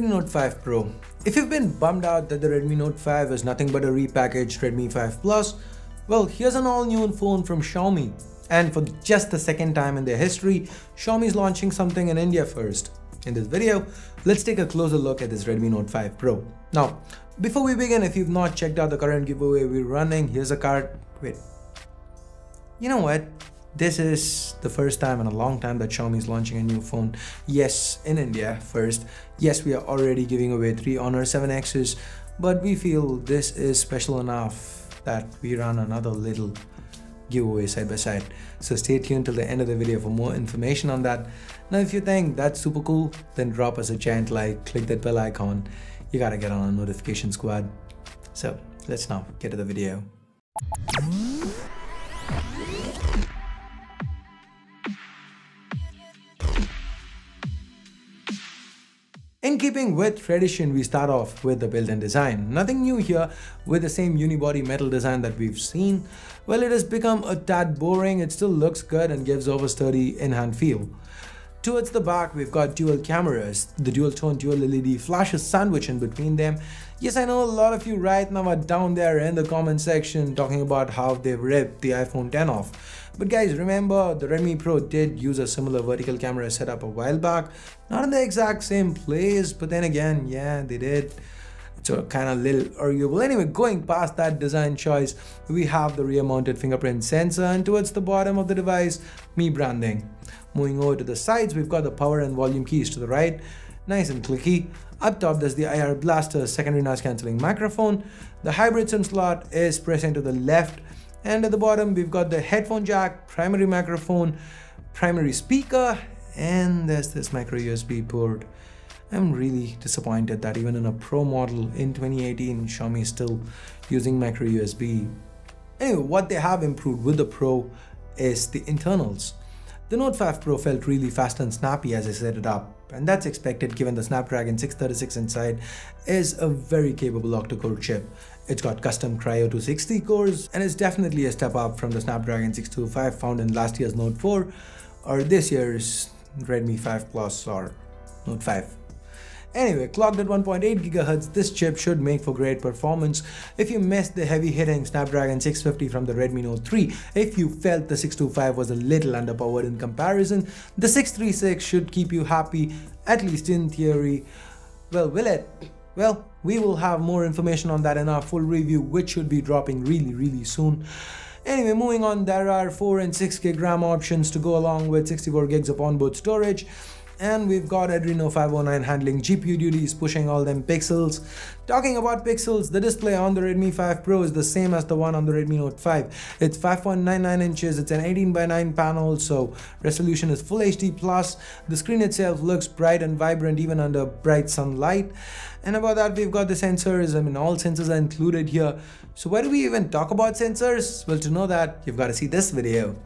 Redmi Note 5 Pro. If you've been bummed out that the Redmi Note 5 is nothing but a repackaged Redmi 5 Plus, well, here's an all-new phone from Xiaomi. And for just the second time in their history, Xiaomi is launching something in India first. In this video, let's take a closer look at this Redmi Note 5 Pro. Now, before we begin, if you've not checked out the current giveaway we're running, here's a card. Wait, you know what? This is the first time in a long time that Xiaomi is launching a new phone. Yes, in India first. Yes, we are already giving away 3 Honor 7Xs, but we feel this is special enough that we run another little giveaway side by side. So stay tuned till the end of the video for more information on that. Now, if you think that's super cool, then drop us a giant like, click that bell icon. You gotta get on our notification squad. So let's now get to the video. In keeping with tradition, we start off with the build and design. Nothing new here with the same unibody metal design that we've seen. Well, it has become a tad boring. It still looks good and gives off a sturdy in-hand feel. Towards the back, we've got dual cameras. The dual tone dual LED flashes sandwich in between them. Yes, I know a lot of you right now are down there in the comment section talking about how they've ripped the iPhone X off. But guys, remember the Redmi Pro did use a similar vertical camera setup a while back. Not in the exact same place, but then again, yeah, they did. So kind of little arguable. Anyway, going past that design choice, we have the rear mounted fingerprint sensor, and towards the bottom of the device, Mi branding. Moving over to the sides, we've got the power and volume keys to the right. Nice and clicky. Up top, there's the IR Blaster secondary noise cancelling microphone. The hybrid SIM slot is present to the left. And at the bottom, we've got the headphone jack, primary microphone, primary speaker, and there's this micro USB port. I'm really disappointed that even in a Pro model in 2018, Xiaomi is still using micro USB. Anyway, what they have improved with the Pro is the internals. The Note 5 Pro felt really fast and snappy as I set it up, and that's expected given the Snapdragon 636 inside is a very capable octa-core chip. It's got custom Kryo 260 cores and is definitely a step up from the Snapdragon 625 found in last year's Note 4 or this year's Redmi 5 Plus or Note 5. Anyway, clocked at 1.8 GHz, this chip should make for great performance. If you missed the heavy-hitting Snapdragon 650 from the Redmi Note 3, if you felt the 625 was a little underpowered in comparison, the 636 should keep you happy, at least in theory. Well, will it? Well, we will have more information on that in our full review, which should be dropping really soon. Anyway, moving on, there are 4 and 6 GB RAM options to go along with 64 GB of onboard storage. And we've got Adreno 509 handling GPU duties, pushing all them pixels. Talking about pixels, the display on the Redmi 5 Pro is the same as the one on the Redmi Note 5. It's 5.99 inches, it's an 18:9 panel, so resolution is Full HD+. The screen itself looks bright and vibrant even under bright sunlight. And about that, we've got the sensors. I mean, all sensors are included here. So why do we even talk about sensors? Well, to know that, you've got to see this video.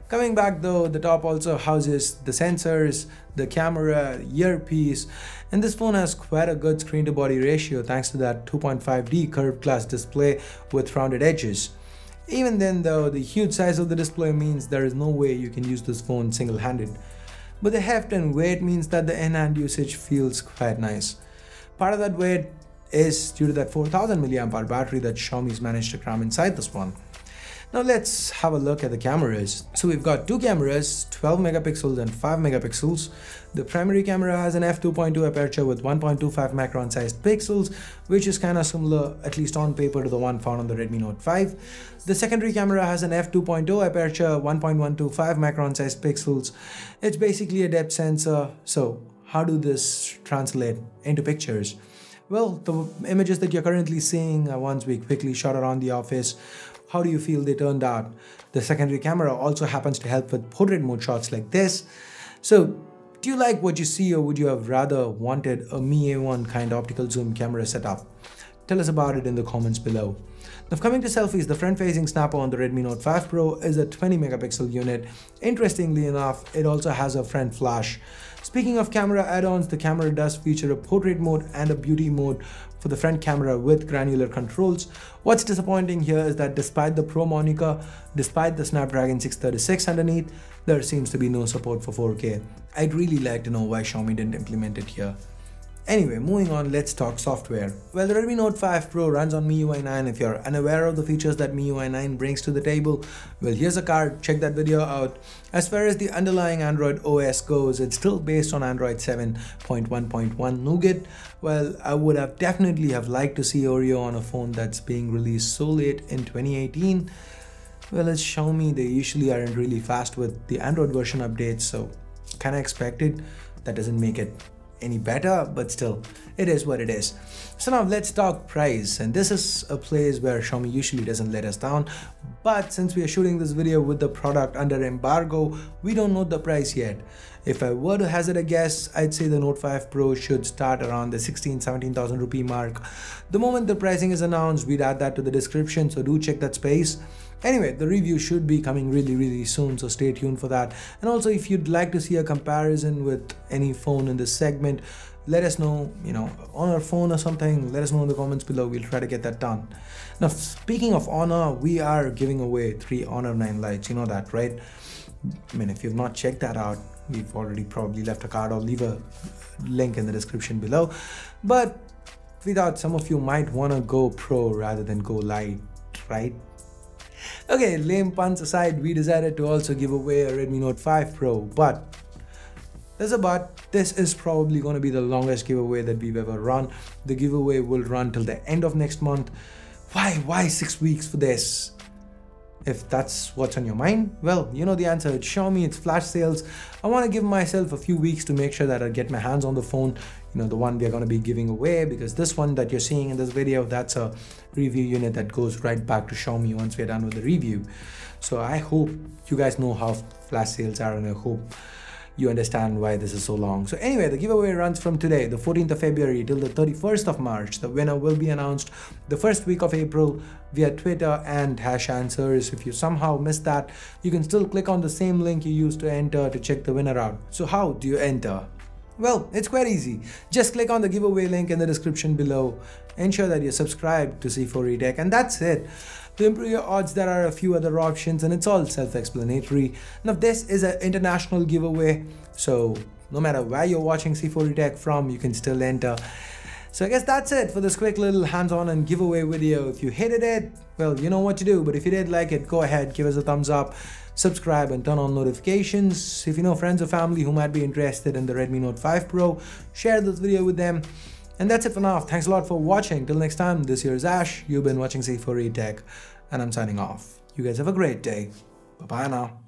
Coming back though, the top also houses the sensors, the camera, earpiece, and this phone has quite a good screen to body ratio thanks to that 2.5D curved glass display with rounded edges. Even then though, the huge size of the display means there is no way you can use this phone single-handed. But the heft and weight means that the in-hand usage feels quite nice. Part of that weight is due to that 4000 mAh battery that Xiaomi's managed to cram inside this one. Now let's have a look at the cameras. So we've got 2 cameras, 12 megapixels and 5 megapixels. The primary camera has an f2.2 aperture with 1.25 micron sized pixels, which is kind of similar, at least on paper, to the one found on the Redmi Note 5. The secondary camera has an f2.0 aperture, 1.125 micron sized pixels. It's basically a depth sensor. So how do this translate into pictures? Well, the images that you're currently seeing are ones we quickly shot around the office. How do you feel they turned out? The secondary camera also happens to help with portrait mode shots like this. So, do you like what you see, or would you have rather wanted a Mi A1 kind of optical zoom camera setup? Tell us about it in the comments below. Now, coming to selfies, the front-facing snapper on the Redmi Note 5 Pro is a 20 megapixel unit. Interestingly enough, it also has a front flash. Speaking of camera add-ons, the camera does feature a portrait mode and a beauty mode for the front camera with granular controls. What's disappointing here is that despite the Pro moniker, despite the Snapdragon 636 underneath, there seems to be no support for 4K. I'd really like to know why Xiaomi didn't implement it here. Anyway, moving on, let's talk software. Well, the Redmi Note 5 Pro runs on MIUI 9. If you're unaware of the features that MIUI 9 brings to the table, well, here's a card, check that video out. As far as the underlying Android OS goes, it's still based on Android 7.1.1 Nougat. Well, I would have definitely have liked to see Oreo on a phone that's being released so late in 2018. Well, it's Xiaomi, they usually aren't really fast with the Android version updates, so kinda expected. That doesn't make it any better, but still, it is what it is. So now let's talk price, and this is a place where Xiaomi usually doesn't let us down, but since we are shooting this video with the product under embargo, we don't know the price yet. If I were to hazard a guess, I'd say the Note 5 Pro should start around the 16,000-17,000 rupee mark. The moment the pricing is announced, we'd add that to the description, so do check that space. Anyway, the review should be coming really soon, so stay tuned for that. And also, if you'd like to see a comparison with any phone in this segment, let us know, on our phone or something, let us know in the comments below. We'll try to get that done. Now, speaking of Honor, we are giving away 3 Honor 9 Lites, you know that, right? I mean, if you've not checked that out, we've already probably left a card or leave a link in the description below. But we thought some of you might want to go Pro rather than go Lite, right? Okay, lame puns aside, we decided to also give away a Redmi Note 5 Pro, but there's a but. This is probably going to be the longest giveaway that we've ever run. The giveaway will run till the end of next month. Why 6 weeks for this? If that's what's on your mind, well, you know the answer. It's Xiaomi, it's flash sales. I want to give myself a few weeks to make sure that I get my hands on the phone, the one we're going to be giving away, because this one that you're seeing in this video, that's a review unit that goes right back to Xiaomi once we're done with the review. So I hope you guys know how flash sales are, and I hope you understand why this is so long. So anyway, the giveaway runs from today, the 14th of February, till the 31st of March. The winner will be announced the first week of April via Twitter and #answers. If you somehow missed that, you can still click on the same link you used to enter to check the winner out. So how do you enter? Well, it's quite easy. Just click on the giveaway link in the description below. Ensure that you're subscribed to C4eTech, and that's it. To improve your odds, there are a few other options, and it's all self-explanatory. Now, this is an international giveaway, so no matter where you're watching C4eTech from, you can still enter. So I guess that's it for this quick little hands-on and giveaway video. If you hated it, well, you know what to do. But if you did like it, go ahead, give us a thumbs up, subscribe, and turn on notifications. If you know friends or family who might be interested in the Redmi Note 5 Pro, share this video with them. And that's it for now. Thanks a lot for watching. Till next time, this here is Ash. You've been watching C4eTech, and I'm signing off. You guys have a great day. Bye-bye now.